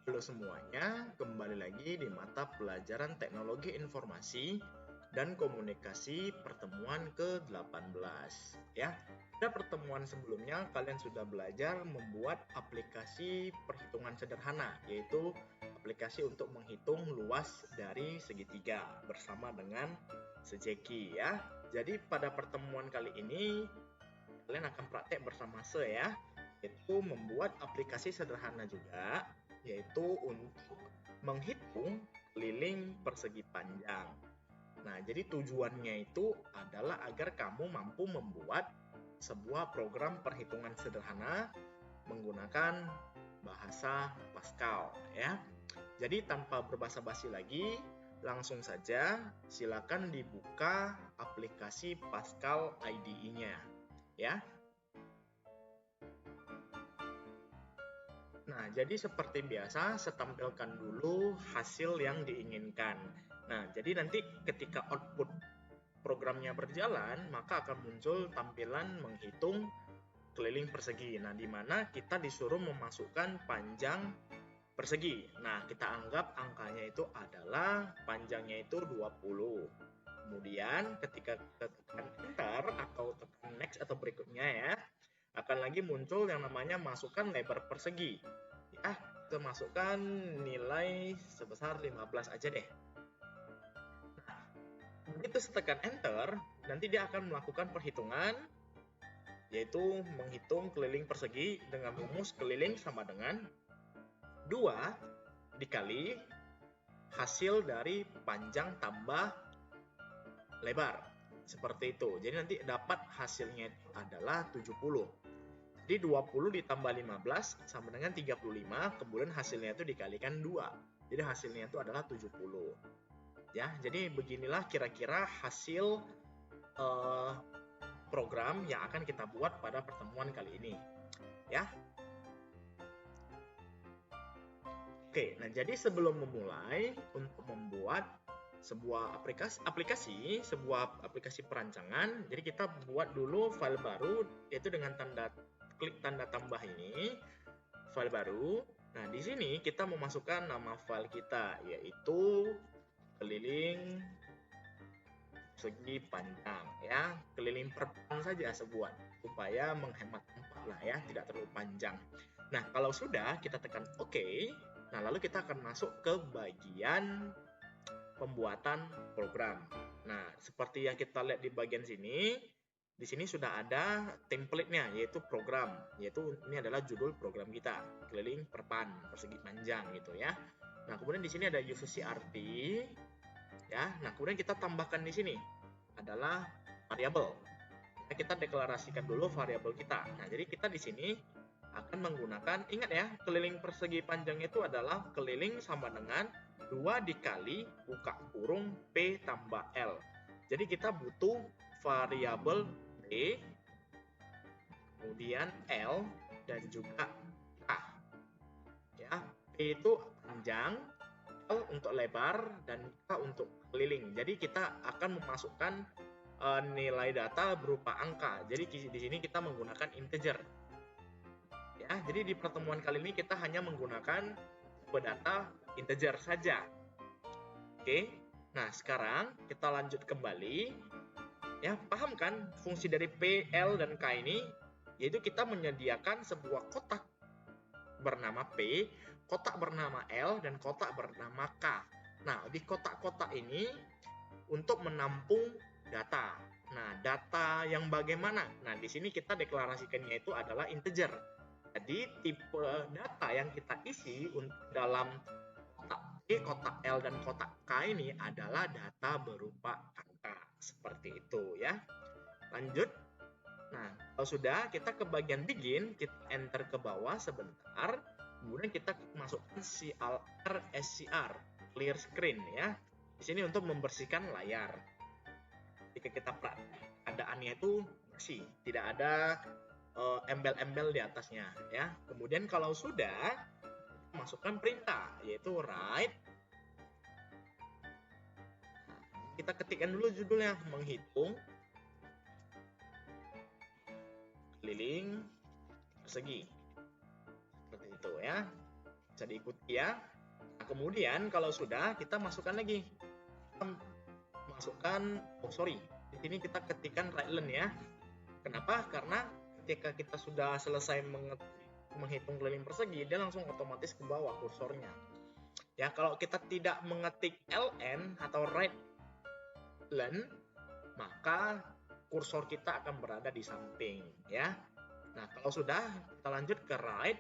Halo semuanya, kembali lagi di mata pelajaran Teknologi Informasi dan Komunikasi pertemuan ke-18 ya. Pada pertemuan sebelumnya kalian sudah belajar membuat aplikasi perhitungan sederhana, yaitu aplikasi untuk menghitung luas dari segitiga bersama dengan sejeki ya. Jadi pada pertemuan kali ini kalian akan praktek bersama saya, yaitu membuat aplikasi sederhana juga, yaitu untuk menghitung keliling persegi panjang. Nah, jadi tujuannya itu adalah agar kamu mampu membuat sebuah program perhitungan sederhana menggunakan bahasa Pascal ya. Jadi tanpa berbasa-basi lagi, langsung saja silakan dibuka aplikasi Pascal IDE-nya ya. Nah, jadi seperti biasa, saya tampilkan dulu hasil yang diinginkan. Nah, jadi nanti ketika output programnya berjalan, maka akan muncul tampilan menghitung keliling persegi. Nah, di mana kita disuruh memasukkan panjang persegi. Nah, kita anggap angkanya itu adalah panjangnya itu 20. Kemudian ketika kita tekan enter atau tekan next atau berikutnya ya, akan lagi muncul yang namanya masukkan lebar persegi. Ya, kita masukkan nilai sebesar 15 aja deh. Nah, begitu tekan enter, nanti dia akan melakukan perhitungan, yaitu menghitung keliling persegi dengan rumus keliling sama dengan 2 dikali hasil dari panjang tambah lebar. Seperti itu. Jadi nanti dapat hasilnya itu adalah 70. Jadi 20 ditambah 15 sama dengan 35, kemudian hasilnya itu dikalikan 2. Jadi hasilnya itu adalah 70. Ya, jadi beginilah kira-kira hasil program yang akan kita buat pada pertemuan kali ini. Ya. Oke, nah jadi sebelum memulai untuk membuat sebuah aplikasi perancangan, jadi kita buat dulu file baru, yaitu dengan klik tanda tambah ini, file baru. Nah, di sini kita memasukkan nama file kita, yaitu keliling segi panjang ya, keliling perpan saja sebuah, supaya menghemat tempat lah ya, tidak terlalu panjang. Nah, kalau sudah kita tekan OK. Nah, lalu kita akan masuk ke bagian pembuatan program. Nah, seperti yang kita lihat di bagian sini, di sini sudah ada template-nya, yaitu program, yaitu ini adalah judul program kita, keliling perpan persegi panjang gitu ya. Nah, kemudian di sini ada UVCRT ya. Nah, kemudian kita tambahkan di sini adalah variabel. Kita deklarasikan dulu variabel kita. Nah, jadi kita di sini akan menggunakan, ingat ya, keliling persegi panjang itu adalah keliling sama dengan 2 dikali buka kurung P tambah L. Jadi kita butuh variabel P, kemudian L, dan juga K. Ya, P itu panjang, L untuk lebar, dan K untuk keliling. Jadi kita akan memasukkan nilai data berupa angka. Jadi di sini kita menggunakan integer. Ya, jadi di pertemuan kali ini kita hanya menggunakan data integer saja. Oke. Nah, sekarang kita lanjut kembali. Ya, paham kan fungsi dari P, L, dan K ini? Yaitu kita menyediakan sebuah kotak bernama P, kotak bernama L, dan kotak bernama K. Nah, di kotak-kotak ini untuk menampung data. Nah, data yang bagaimana? Nah, di sini kita deklarasikannya itu adalah integer. Jadi tipe data yang kita isi untuk dalam kotak P, kotak L, dan kotak K ini adalah data berupa angka. Seperti itu ya. Lanjut. Nah, kalau sudah, kita ke bagian begin, kita enter ke bawah sebentar. Kemudian kita masukkan CLR SCR, clear screen ya. Di sini untuk membersihkan layar. Jika kita keadaannya itu bersih, tidak ada embel-embel di atasnya ya. Kemudian kalau sudah, masukkan perintah yaitu write. Kita ketikkan dulu judulnya, menghitung keliling persegi. Seperti itu ya. Bisa diikuti ya. Nah, kemudian kalau sudah, kita masukkan lagi. Kita masukkan, di sini kita ketikkan right-len ya. Kenapa? Karena ketika kita sudah selesai menghitung keliling persegi, dia langsung otomatis ke bawah kursornya. Ya, kalau kita tidak mengetik ln atau right-len, maka kursor kita akan berada di samping ya. Nah, kalau sudah, kita lanjut ke right,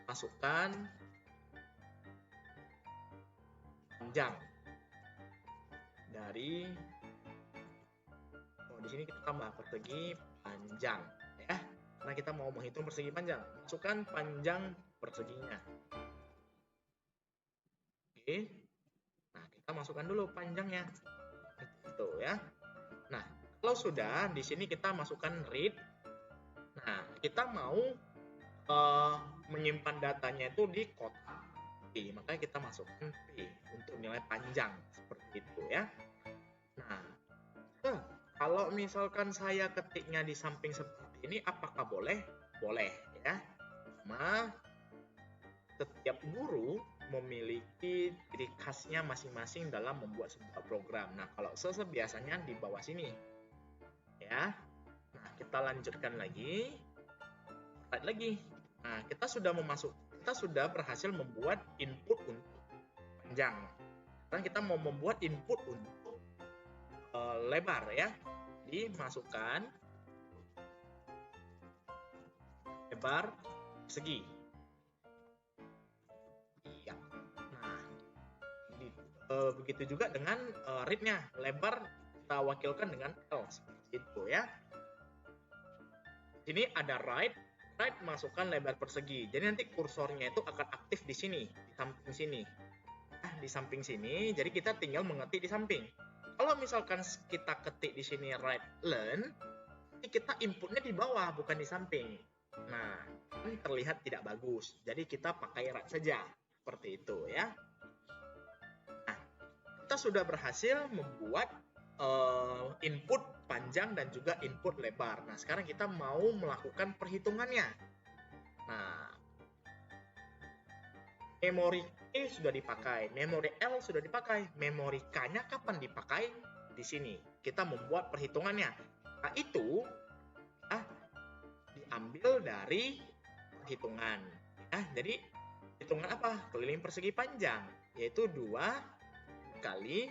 masukkan panjang dari di sini kita tambah persegi panjang ya, karena kita mau menghitung persegi panjang. Masukkan panjang perseginya. Oke. Nah, kita masukkan dulu panjangnya. Itu ya. Nah, kalau sudah, di sini kita masukkan read. Nah, kita mau menyimpan datanya itu di kotak P, makanya kita masukkan P untuk nilai panjang seperti itu ya. Nah, kalau misalkan saya ketiknya di samping seperti ini, apakah boleh? Boleh ya. Cuma setiap guru memiliki ciri khasnya masing-masing dalam membuat sebuah program. Nah, kalau biasanya di bawah sini ya. Nah, kita lanjutkan lagi. Lihat lagi. Nah, kita sudah berhasil membuat input untuk panjang. Sekarang kita mau membuat input untuk lebar ya. Dimasukkan lebar segi. Iya. Nah, begitu juga dengan read-nya. Lebar kita wakilkan dengan L seperti itu ya. Ini ada right masukkan lebar persegi. Jadi nanti kursornya itu akan aktif di sini, di samping sini. Nah, di samping sini, jadi kita tinggal mengetik di samping. Kalau misalkan kita ketik di sini right-len, kita inputnya di bawah, bukan di samping. Nah, ini terlihat tidak bagus. Jadi kita pakai right saja, seperti itu ya. Nah, kita sudah berhasil membuat input panjang dan juga input lebar. Nah, sekarang kita mau melakukan perhitungannya. Nah, memori E sudah dipakai, memori L sudah dipakai, memori K-nya kapan dipakai? Di sini. Kita membuat perhitungannya. Nah, itu diambil dari perhitungan. Nah, jadi hitungan apa? Keliling persegi panjang, yaitu 2 kali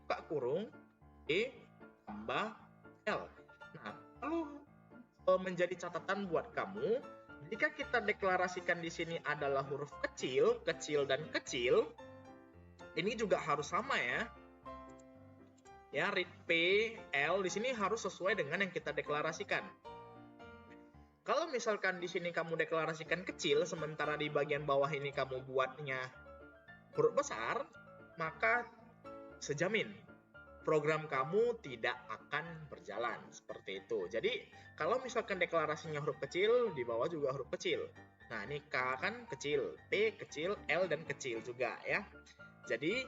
buka kurung E tambah L. Nah, perlu menjadi catatan buat kamu, jika kita deklarasikan di sini adalah huruf kecil, kecil dan kecil, ini juga harus sama ya. Ya, read P, L di sini harus sesuai dengan yang kita deklarasikan. Kalau misalkan di sini kamu deklarasikan kecil, sementara di bagian bawah ini kamu buatnya huruf besar, maka sejamin program kamu tidak akan berjalan seperti itu. Jadi kalau misalkan deklarasinya huruf kecil, di bawah juga huruf kecil. Nah, ini K kan kecil, P kecil, L dan kecil juga ya. Jadi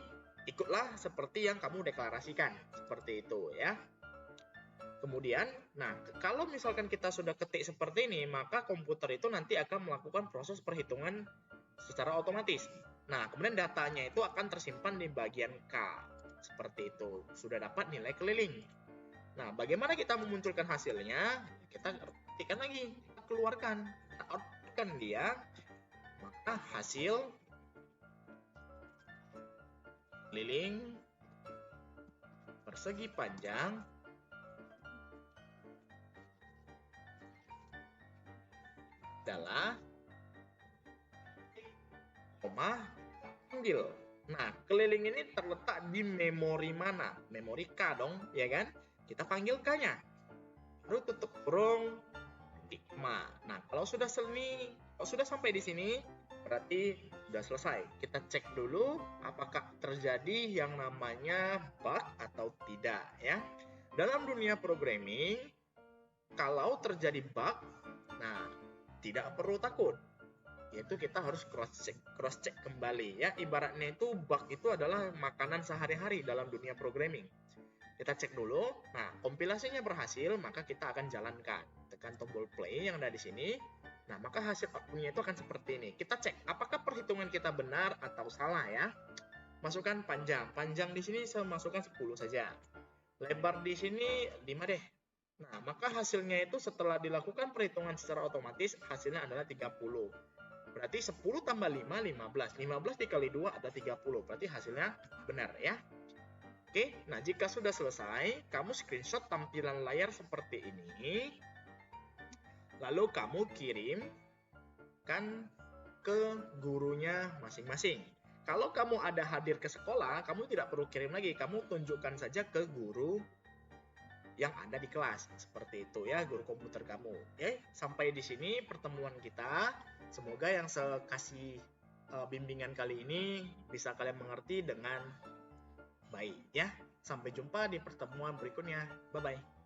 ikutlah seperti yang kamu deklarasikan seperti itu ya. Kemudian, nah kalau misalkan kita sudah ketik seperti ini, maka komputer itu nanti akan melakukan proses perhitungan secara otomatis. Nah, kemudian datanya itu akan tersimpan di bagian K. Seperti itu, sudah dapat nilai keliling. Nah, bagaimana kita memunculkan hasilnya? Kita ketikkan lagi, kita keluarkan, kita outputkan dia, maka hasil keliling persegi panjang adalah koma panggil. Nah, keliling ini terletak di memori mana? Memori K dong, ya kan? Kita panggil K-nya. Lalu tutup kurung, titik koma. Nah, kalau sudah sampai di sini, berarti sudah selesai. Kita cek dulu apakah terjadi yang namanya bug atau tidak, ya. Dalam dunia programming, kalau terjadi bug, nah, tidak perlu takut. Yaitu kita harus cross check kembali ya. Ibaratnya itu bug itu adalah makanan sehari-hari dalam dunia programming. Kita cek dulu. Nah, kompilasinya berhasil, maka kita akan jalankan. Tekan tombol play yang ada di sini. Nah, maka hasil outputnya itu akan seperti ini. Kita cek apakah perhitungan kita benar atau salah ya. Masukkan panjang. Panjang di sini saya masukkan 10 saja. Lebar di sini 5 deh. Nah, maka hasilnya itu setelah dilakukan perhitungan secara otomatis, hasilnya adalah 30. Berarti 10 tambah 5, 15. 15 dikali 2 ada 30. Berarti hasilnya benar ya. Oke, nah jika sudah selesai, kamu screenshot tampilan layar seperti ini. Lalu kamu kirimkan ke gurunya masing-masing. Kalau kamu ada hadir ke sekolah, kamu tidak perlu kirim lagi. Kamu tunjukkan saja ke guru yang ada di kelas. Seperti itu ya, guru komputer kamu. Oke, sampai di sini pertemuan kita. Semoga yang saya kasih bimbingan kali ini bisa kalian mengerti dengan baik ya. Sampai jumpa di pertemuan berikutnya. Bye-bye.